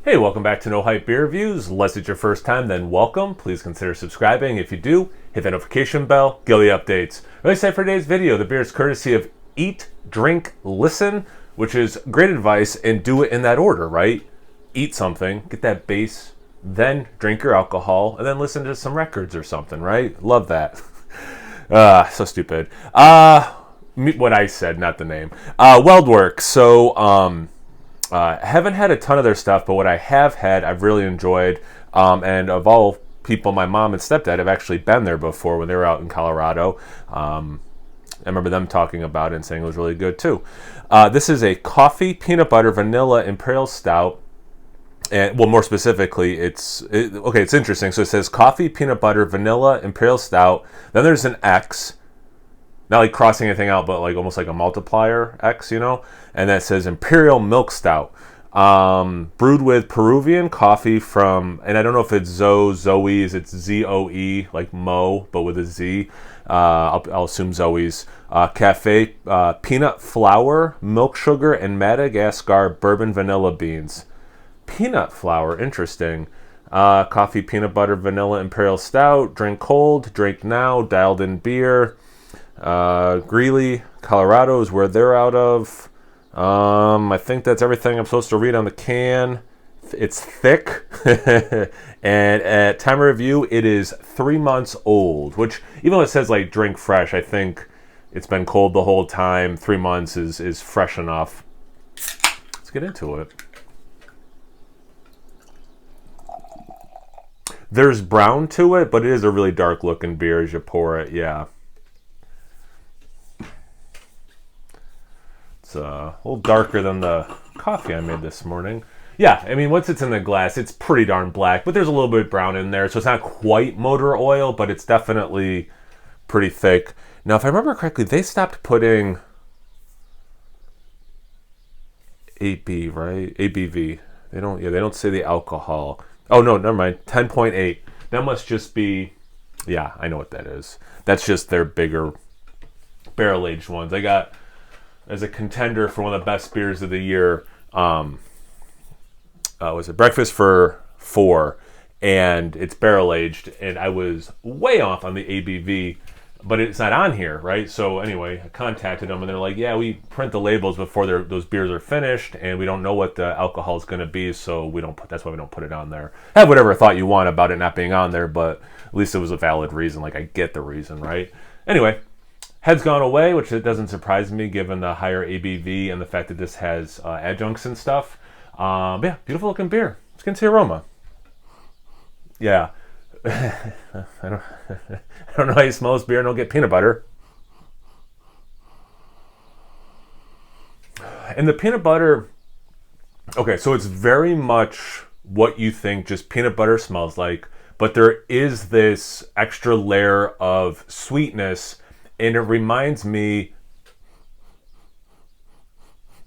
Hey, welcome back to No Hype Beer Reviews. Unless it's your first time, then welcome. Please consider subscribing. If you do, hit that notification bell, get the updates. Really excited for today's video. The beer is courtesy of Eat, Drink, Listen, which is great advice, and do it in that order, right? Eat something, get that base, then drink your alcohol, and then listen to some records or something, right? Love that. So stupid. What I said, not the name. Weldwerks. Haven't had a ton of their stuff, but what I have had, I've really enjoyed. And of all people, my mom and stepdad have actually been there before when they were out in Colorado. I remember them talking about it and saying it was really good too. This is a coffee, peanut butter, vanilla, Imperial Stout. And well, more specifically, it's interesting. So it says coffee, peanut butter, vanilla, Imperial Stout. Then there's an X. Not like crossing anything out, but like almost like a multiplier X, you know? And that says Imperial Milk Stout. Brewed with Peruvian coffee from, and I don't know if it's Zoe's, it's Z-O-E, like Mo, but with a Z. I'll assume Zoe's. Cafe, peanut flour, milk sugar, and Madagascar bourbon vanilla beans. Peanut flour, interesting. Coffee, peanut butter, vanilla, Imperial Stout. Drink cold, drink now, dialed in beer. Greeley, Colorado is where they're out of. I think that's everything I'm supposed to read on the can. It's thick. And at time of review, it is 3 months old, which even though it says like drink fresh, I think it's been cold the whole time. 3 months is fresh enough. Let's get into it. There's brown to it, but it is a really dark looking beer as you pour it. Yeah. It's a little darker than the coffee I made this morning. Yeah, I mean, once it's in the glass, it's pretty darn black, but there's a little bit of brown in there, so it's not quite motor oil, but it's definitely pretty thick. Now, if I remember correctly, they stopped putting AB, right? ABV. They don't say the alcohol. Oh, no, never mind. 10.8. That must just be, yeah, I know what that is. That's just their bigger barrel-aged ones. I got, as a contender for one of the best beers of the year, was it Breakfast for Four, and it's barrel-aged, and I was way off on the ABV, but it's not on here, right? So anyway, I contacted them, and they're like, yeah, we print the labels before those beers are finished, and we don't know what the alcohol is going to be, so that's why we don't put it on there. Have whatever thought you want about it not being on there, but at least it was a valid reason. Like, I get the reason, right? Anyway, head's gone away, which it doesn't surprise me given the higher ABV and the fact that this has adjuncts and stuff. Yeah, beautiful looking beer. You can see aroma. Yeah. I don't know how you smell this beer and don't get peanut butter. And the peanut butter, okay, so it's very much what you think just peanut butter smells like, but there is this extra layer of sweetness, and it reminds me,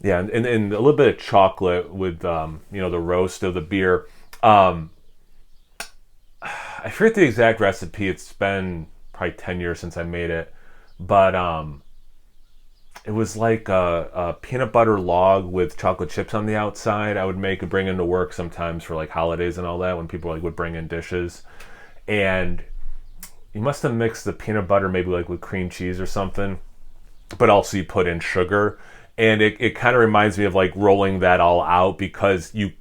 yeah, and a little bit of chocolate with, the roast of the beer. I forget the exact recipe. It's been probably 10 years since I made it, but it was like a peanut butter log with chocolate chips on the outside. I would make and bring into work sometimes for like holidays and all that when people like would bring in dishes, and you must have mixed the peanut butter maybe like with cream cheese or something, but also you put in sugar, and it kind of reminds me of like rolling that all out because you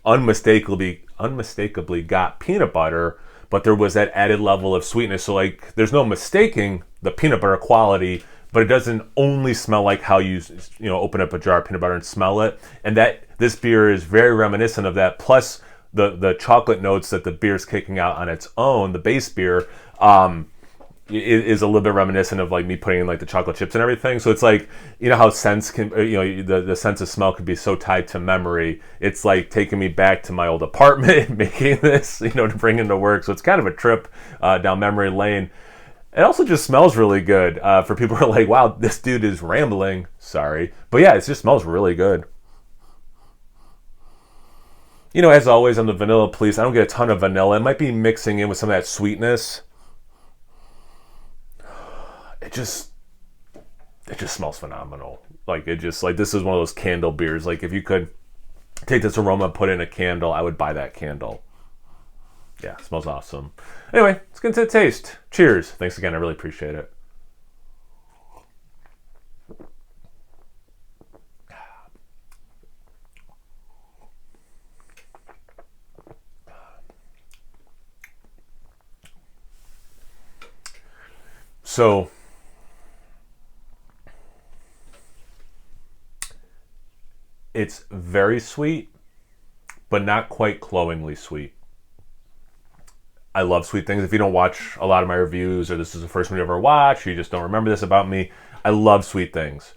unmistakably got peanut butter, but there was that added level of sweetness. So like there's no mistaking the peanut butter quality, but it doesn't only smell like how you open up a jar of peanut butter and smell it. And that this beer is very reminiscent of that. Plus the chocolate notes that the beer's kicking out on its own, the base beer, is a little bit reminiscent of like me putting in like the chocolate chips and everything. So it's like, how sense can, the sense of smell can be so tied to memory. It's like taking me back to my old apartment, making this, to bring into work. So it's kind of a trip down memory lane. It also just smells really good for people who are like, wow, this dude is rambling. Sorry. But yeah, it just smells really good. As always, on the vanilla police, I don't get a ton of vanilla. It might be mixing in with some of that sweetness. It just smells phenomenal. Like, it just, like, this is one of those candle beers. Like, if you could take this aroma, put it in a candle, I would buy that candle. Yeah, it smells awesome. Anyway, let's get into the taste. Cheers. Thanks again. I really appreciate it. So, it's very sweet, but not quite cloyingly sweet. I love sweet things. If you don't watch a lot of my reviews, or this is the first one you ever watch, or you just don't remember this about me, I love sweet things.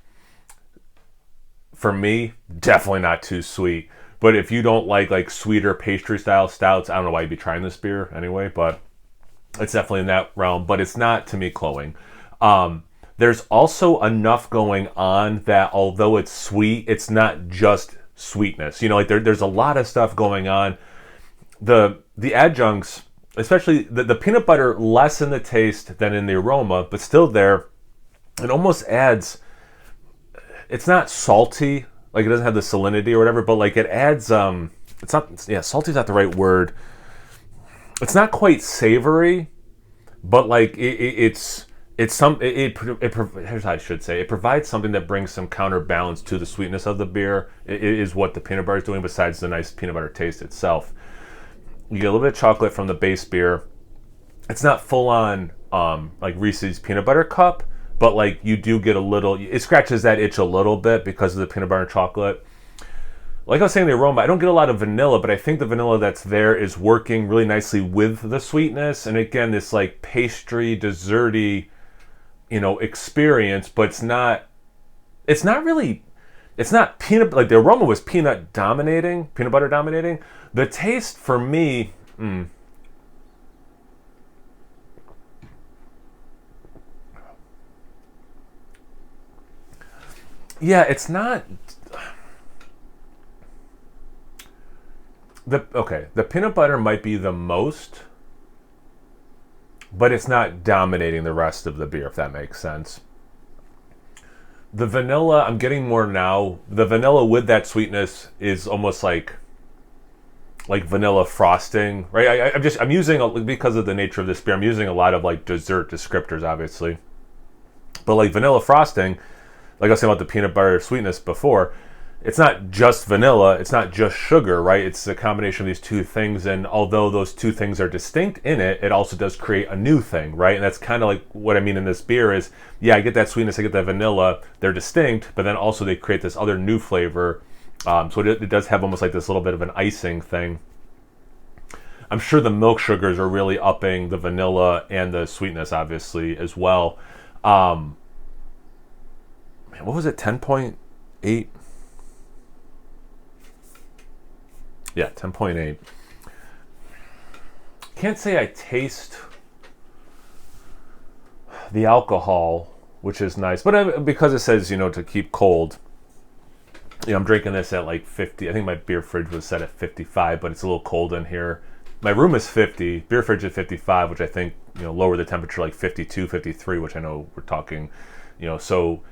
For me, definitely not too sweet. But if you don't like sweeter pastry style stouts, I don't know why you'd be trying this beer anyway, but it's definitely in that realm. But it's not, to me, cloying. There's also enough going on that although it's sweet, it's not just sweetness. You know, like there's a lot of stuff going on. The adjuncts, especially the peanut butter, less in the taste than in the aroma, but still there. It almost adds, it's not salty, like it doesn't have the salinity or whatever, but like it adds, it's not, yeah, salty is not the right word. It's not quite savory, but like here's how I should say, it provides something that brings some counterbalance to the sweetness of the beer. It is what the peanut butter is doing besides the nice peanut butter taste itself. You get a little bit of chocolate from the base beer. It's not full on like Reese's peanut butter cup, but like you do get a little, it scratches that itch a little bit because of the peanut butter and chocolate. Like I was saying, the aroma, I don't get a lot of vanilla, but I think the vanilla that's there is working really nicely with the sweetness. And again, this like pastry, desserty, experience, but it's not peanut, like the aroma was peanut butter dominating. The taste for me, yeah, it's not, the peanut butter might be the most, but it's not dominating the rest of the beer, if that makes sense. The vanilla, I'm getting more now. The vanilla with that sweetness is almost like vanilla frosting, right? I'm using, because of the nature of this beer, I'm using a lot of like dessert descriptors, obviously. But like vanilla frosting, like I was saying about the peanut butter sweetness before, it's not just vanilla, it's not just sugar, right? It's a combination of these two things, and although those two things are distinct in it, it also does create a new thing, right? And that's kind of like what I mean in this beer is, yeah, I get that sweetness, I get that vanilla, they're distinct, but then also they create this other new flavor. So it does have almost like this little bit of an icing thing. I'm sure the milk sugars are really upping the vanilla and the sweetness, obviously, as well. What was it, 10.8? Yeah, 10.8. Can't say I taste the alcohol, which is nice, but because it says, to keep cold, I'm drinking this at like 50. I think my beer fridge was set at 55, but it's a little cold in here. My room is 50, beer fridge is 55, which I think, lower the temperature like 52, 53, which I know we're talking, so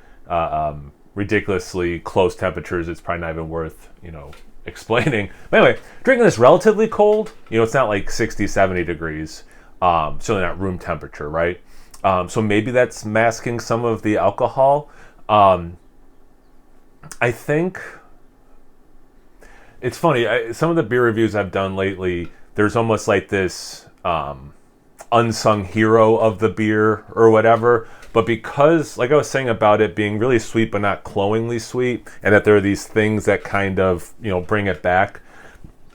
ridiculously close temperatures, it's probably not even worth, explaining. But anyway, drinking this relatively cold, it's not like 60, 70 degrees, certainly not room temperature, right? So maybe that's masking some of the alcohol. I think it's funny, some of the beer reviews I've done lately, there's almost like this unsung hero of the beer or whatever. But because, like I was saying about it being really sweet but not cloyingly sweet, and that there are these things that kind of, bring it back,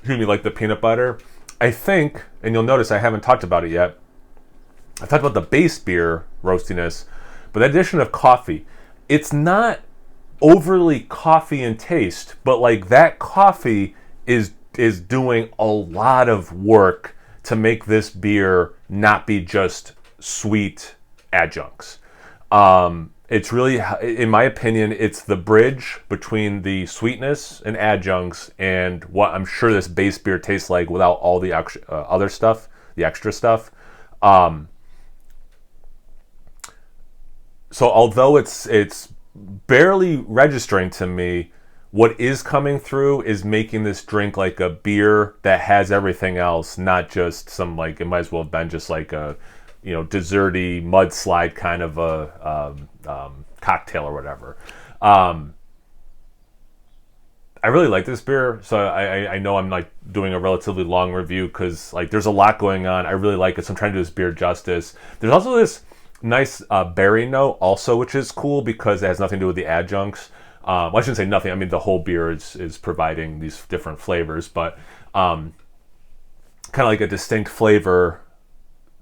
like the peanut butter, I think, and you'll notice I haven't talked about it yet, I've talked about the base beer roastiness, but the addition of coffee, it's not overly coffee in taste, but like that coffee is doing a lot of work to make this beer not be just sweet adjuncts. It's really, in my opinion, it's the bridge between the sweetness and adjuncts and what I'm sure this base beer tastes like without all the other stuff, the extra stuff. So although it's barely registering to me what is coming through is making this drink like a beer that has everything else, not just some, like, it might as well have been just like a, you know, desserty mudslide kind of a cocktail or whatever. I really like this beer, so I know I'm like doing a relatively long review because like there's a lot going on. I really like it, so I'm trying to do this beer justice. There's also this nice berry note also, which is cool because it has nothing to do with the adjuncts. Well, I shouldn't say nothing. I mean, the whole beer is providing these different flavors, but kind of like a distinct flavor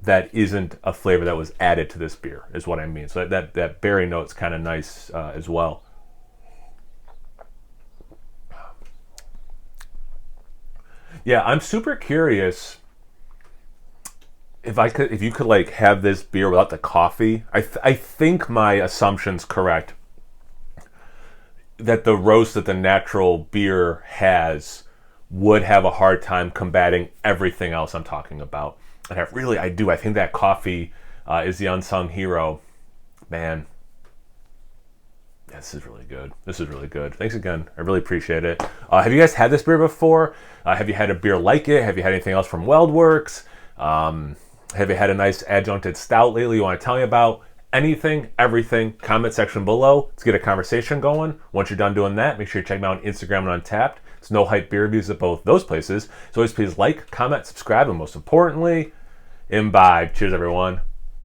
that isn't a flavor that was added to this beer is what I mean. So that berry note's kind of nice as well. Yeah, I'm super curious if you could like have this beer without the coffee. I think my assumption's correct that the roast that the natural beer has would have a hard time combating everything else I'm talking about. And I do. I think that coffee is the unsung hero. Man, this is really good. This is really good. Thanks again. I really appreciate it. Have you guys had this beer before? Have you had a beer like it? Have you had anything else from Weldwerks? Have you had a nice adjuncted stout lately you want to tell me about? Anything, everything, comment section below. Let's get a conversation going. Once you're done doing that, make sure you check me out on Instagram and Untapped. It's No Hype Beer Reviews at both those places. So always please like, comment, subscribe, and most importantly, imbibe. Cheers, everyone.